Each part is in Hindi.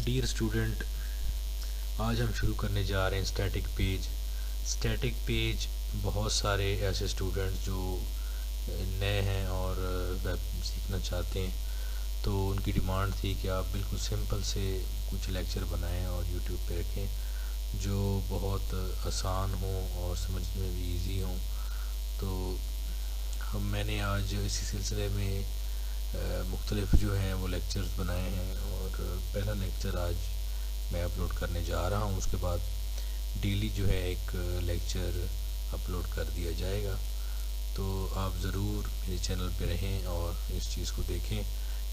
डियर स्टूडेंट, आज हम शुरू करने जा रहे हैं स्टैटिक पेज। स्टैटिक पेज बहुत सारे ऐसे स्टूडेंट्स जो नए हैं और वेब सीखना चाहते हैं, तो उनकी डिमांड थी कि आप बिल्कुल सिंपल से कुछ लेक्चर बनाएं और यूट्यूब पे रखें जो बहुत आसान हो और समझने में भी इजी हो। तो मैंने आज इसी सिलसिले में मुख्तलिफ जो हैं वो लेक्चर्स बनाए हैं और पहला लेक्चर आज मैं अपलोड करने जा रहा हूँ। उसके बाद डेली जो है एक लेक्चर अपलोड कर दिया जाएगा। तो आप ज़रूर मेरे चैनल पे रहें और इस चीज़ को देखें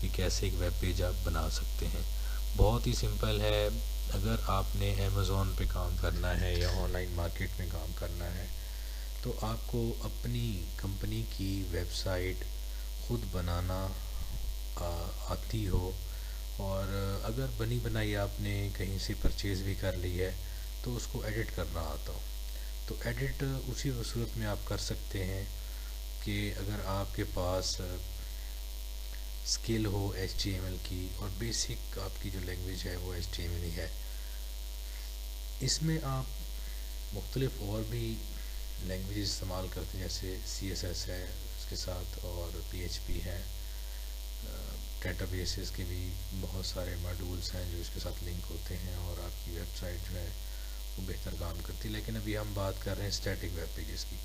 कि कैसे एक वेब पेज आप बना सकते हैं। बहुत ही सिंपल है। अगर आपने अमेज़ॉन पे काम करना है या ऑनलाइन मार्केट में काम करना है तो आपको अपनी कंपनी की वेबसाइट खुद बनाना आती हो, और अगर बनी बनाई आपने कहीं से परचेज़ भी कर ली है तो उसको एडिट करना आता हो तो एडिट उसी सूरत में आप कर सकते हैं कि अगर आपके पास स्किल हो HTML की और बेसिक आपकी जो लैंग्वेज है वो HTML ही है। इसमें आप मुख्तलिफ और भी लैंग्वेज इस्तेमाल करते हैं, जैसे CSS है उसके साथ और PHP है। डेटाबेसेस के भी बहुत सारे मॉड्यूल्स हैं जो इसके साथ लिंक होते हैं और आपकी वेबसाइट जो है वो बेहतर काम करती है। लेकिन अभी हम बात कर रहे हैं स्टैटिक वेब पेजेस की।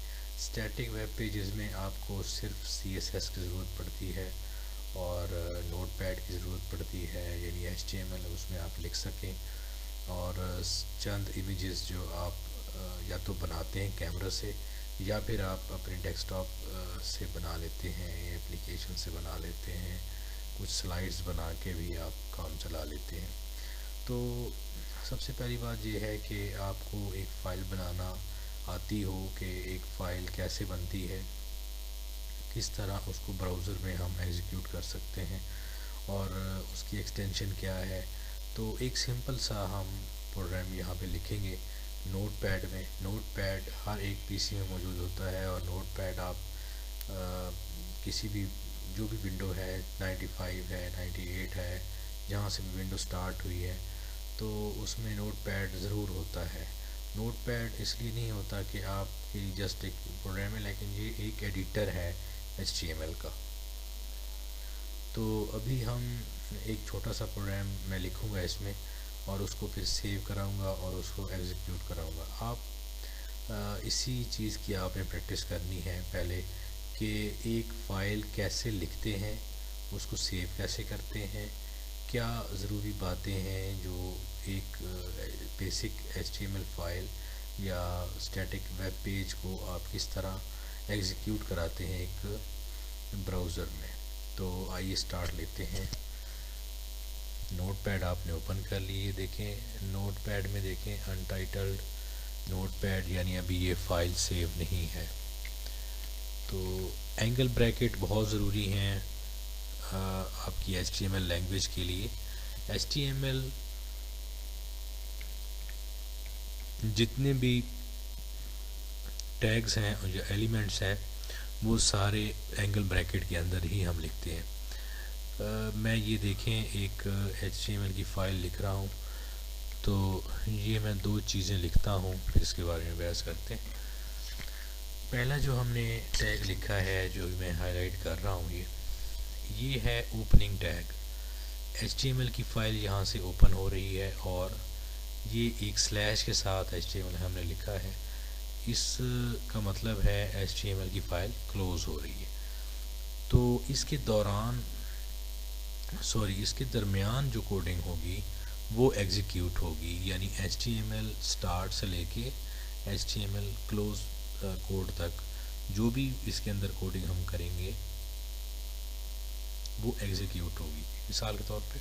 स्टैटिक वेब पेजेस में आपको सिर्फ CSS की ज़रूरत पड़ती है और नोटपैड की ज़रूरत पड़ती है, यानी HTML उसमें आप लिख सकें, और चंद इमेजेस जो आप या तो बनाते हैं कैमरा से या फिर आप अपने डेस्कटॉप से बना लेते हैं, एप्लीकेशन से बना लेते हैं, कुछ स्लाइड्स बना के भी आप काम चला लेते हैं। तो सबसे पहली बात यह है कि आपको एक फ़ाइल बनाना आती हो कि एक फ़ाइल कैसे बनती है, किस तरह उसको ब्राउज़र में हम एग्जीक्यूट कर सकते हैं और उसकी एक्सटेंशन क्या है। तो एक सिंपल सा हम प्रोग्राम यहाँ पे लिखेंगे नोटपैड में। नोटपैड हर एक PC में मौजूद होता है और नोटपैड आप किसी भी जो भी विंडो है 95 है 98 है जहाँ से भी विंडो स्टार्ट हुई है तो उसमें नोटपैड ज़रूर होता है। नोटपैड इसलिए नहीं होता कि आपकी जस्ट एक प्रोग्राम है, लेकिन ये एक एडिटर है HTML का। तो अभी हम एक छोटा सा प्रोग्राम मैं लिखूँगा इसमें और उसको फिर सेव कराऊँगा और उसको एग्जीक्यूट कराऊँगा। आप इसी चीज़ की आपने प्रैक्टिस करनी है पहले कि एक फ़ाइल कैसे लिखते हैं, उसको सेव कैसे करते हैं, क्या ज़रूरी बातें हैं जो एक बेसिक HTML फ़ाइल या स्टैटिक वेब पेज को आप किस तरह एग्जीक्यूट कराते हैं एक ब्राउज़र में। तो आइए स्टार्ट लेते हैं। नोटपैड आपने ओपन कर लिए, देखें नोटपैड में देखें अनटाइटल्ड नोटपैड, यानी अभी ये फ़ाइल सेव नहीं है। तो एंगल ब्रैकेट बहुत ज़रूरी हैं आपकी HTML लैंग्वेज के लिए। HTML जितने भी टैग्स हैं और जो एलिमेंट्स हैं वो सारे एंगल ब्रैकेट के अंदर ही हम लिखते हैं। मैं ये देखें एक HTML की फ़ाइल लिख रहा हूँ, तो ये मैं दो चीज़ें लिखता हूँ फिर इसके बारे में बहस करते हैं। पहला जो हमने टैग लिखा है जो मैं हाईलाइट कर रहा हूँ ये है ओपनिंग टैग। HTML की फ़ाइल यहाँ से ओपन हो रही है और ये एक स्लैश के साथ HTML हमने लिखा है, इसका मतलब है HTML की फ़ाइल क्लोज़ हो रही है। तो इसके दरमियान जो कोडिंग होगी वो एग्जीक्यूट होगी, यानी HTML स्टार्ट से लेके HTML क्लोज कोड तक जो भी इसके अंदर कोडिंग हम करेंगे वो एग्जीक्यूट होगी। मिसाल के तौर पे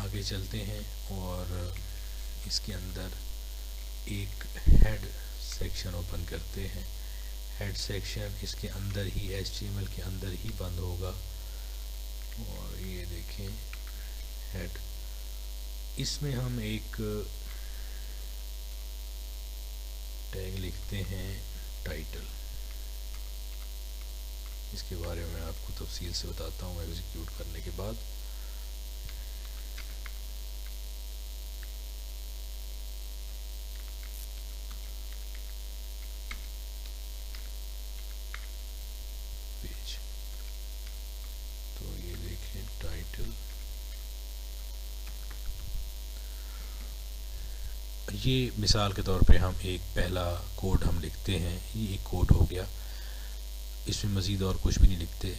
आगे चलते हैं और इसके अंदर एक हेड सेक्शन ओपन करते हैं। हेड सेक्शन इसके अंदर ही HTML के अंदर ही बंद होगा और ये देखें हेड, इसमें हम एक टैग लिखते हैं टाइटल। इसके बारे में आपको तफसील से बताता हूँ एग्जीक्यूट करने के बाद। ये मिसाल के तौर पे हम एक पहला कोड हम लिखते हैं, ये एक कोड हो गया, इसमें मज़ीद और कुछ भी नहीं लिखते।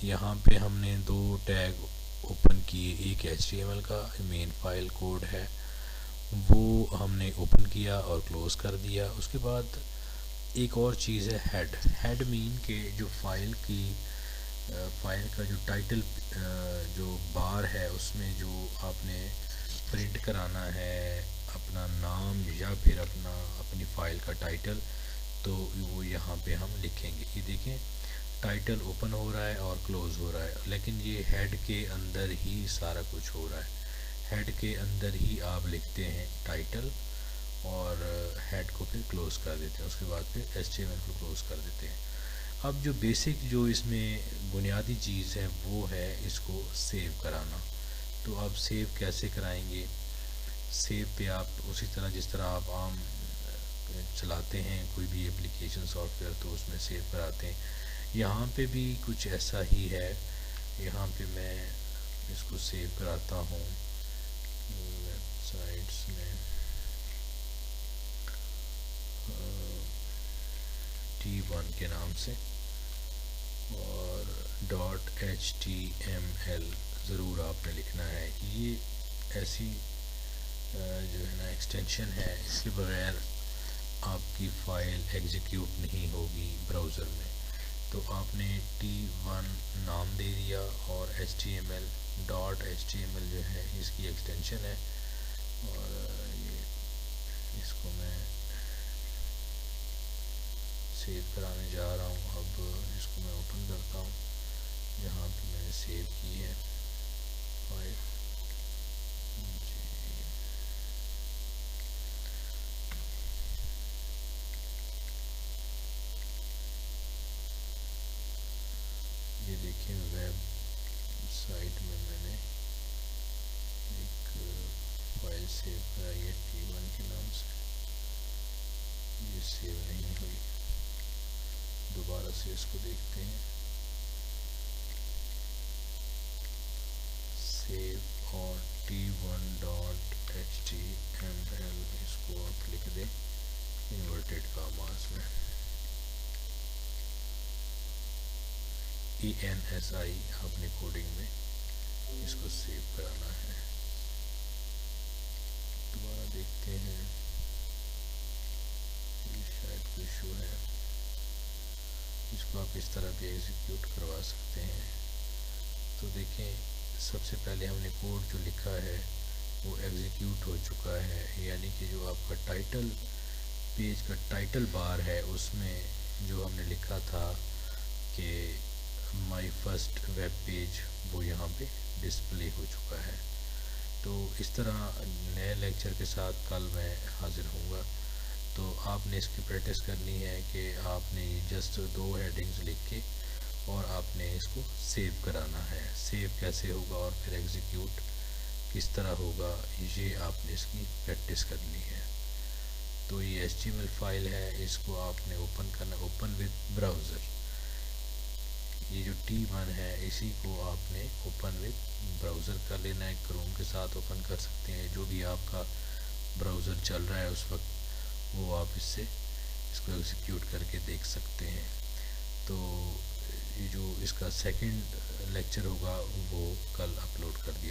यहाँ पे हमने दो टैग ओपन किए, एक HTML का मेन फाइल कोड है वो हमने ओपन किया और क्लोज़ कर दिया। उसके बाद एक और चीज़ है हेड मीन के जो फाइल का जो टाइटल जो बार है उसमें जो आपने प्रिंट कराना है अपना नाम या फिर अपनी फ़ाइल का टाइटल, तो वो यहाँ पे हम लिखेंगे। ये देखें टाइटल ओपन हो रहा है और क्लोज़ हो रहा है, लेकिन ये हेड के अंदर ही सारा कुछ हो रहा है। हेड के अंदर ही आप लिखते हैं टाइटल और हेड को फिर क्लोज़ कर देते हैं, उसके बाद फिर HTML को क्लोज़ कर देते हैं। अब जो बेसिक जो इसमें बुनियादी चीज़ है वो है इसको सेव कराना। तो आप सेव कैसे कराएंगे? सेव पे आप उसी तरह जिस तरह आप आम चलाते हैं कोई भी एप्लीकेशन सॉफ्टवेयर तो उसमें सेव कराते हैं, यहाँ पे भी कुछ ऐसा ही है। यहाँ पे मैं इसको सेव कराता हूँ वेबसाइट्स में T1 के नाम से और .html ज़रूर आपने लिखना है। ये ऐसी जो है ना एक्सटेंशन है, इसके बगैर आपकी फ़ाइल एग्जीक्यूट नहीं होगी ब्राउज़र में। तो आपने T1 नाम दे दिया और HTML जो है इसकी एक्सटेंशन है और ये इसको मैं सेव कराने जा रहा हूँ। अब इसको मैं ओपन करता हूँ, यहाँ पे मैंने सेव की है फाइल। ये देखिए वेबसाइट में मैंने एक फाइल सेव कराई है T1 के नाम से, ये सेव नहीं हुई। दोबारा से इसको देखते हैं, सेव और T1.html इसको आप लिख दें इन्वर्टेड कॉमास में, ENSI आपने कोडिंग में इसको सेव कराना है। दोबारा देखते हैं, ये शायद कोई इशू है, इसको आप इस तरह भी एग्जीक्यूट करवा सकते हैं। तो देखें सबसे पहले हमने कोड जो लिखा है वो एग्जीक्यूट हो चुका है, यानी कि जो आपका टाइटल पेज का टाइटल बार है उसमें जो हमने लिखा था कि माय फर्स्ट वेब पेज वो यहाँ पे डिस्प्ले हो चुका है। तो इस तरह नए लेक्चर के साथ कल मैं हाज़िर होऊंगा। तो आपने इसकी प्रैक्टिस करनी है कि आपने जस्ट 2 हेडिंग्स लिख के और आपने इसको सेव कराना है। सेव कैसे होगा और फिर एग्जीक्यूट किस तरह होगा, ये आपने इसकी प्रैक्टिस करनी है। तो ये HTML फाइल है, इसको आपने ओपन करना, ओपन विद ब्राउज़र। ये जो T1 है इसी को आपने ओपन विद ब्राउज़र कर लेना है। क्रोम के साथ ओपन कर सकते हैं, जो भी आपका ब्राउज़र चल रहा है उस वक्त वो आप इसको एग्जीक्यूट करके देख सकते हैं। तो ये जो इसका सेकंड लेक्चर होगा वो कल अपलोड कर दिया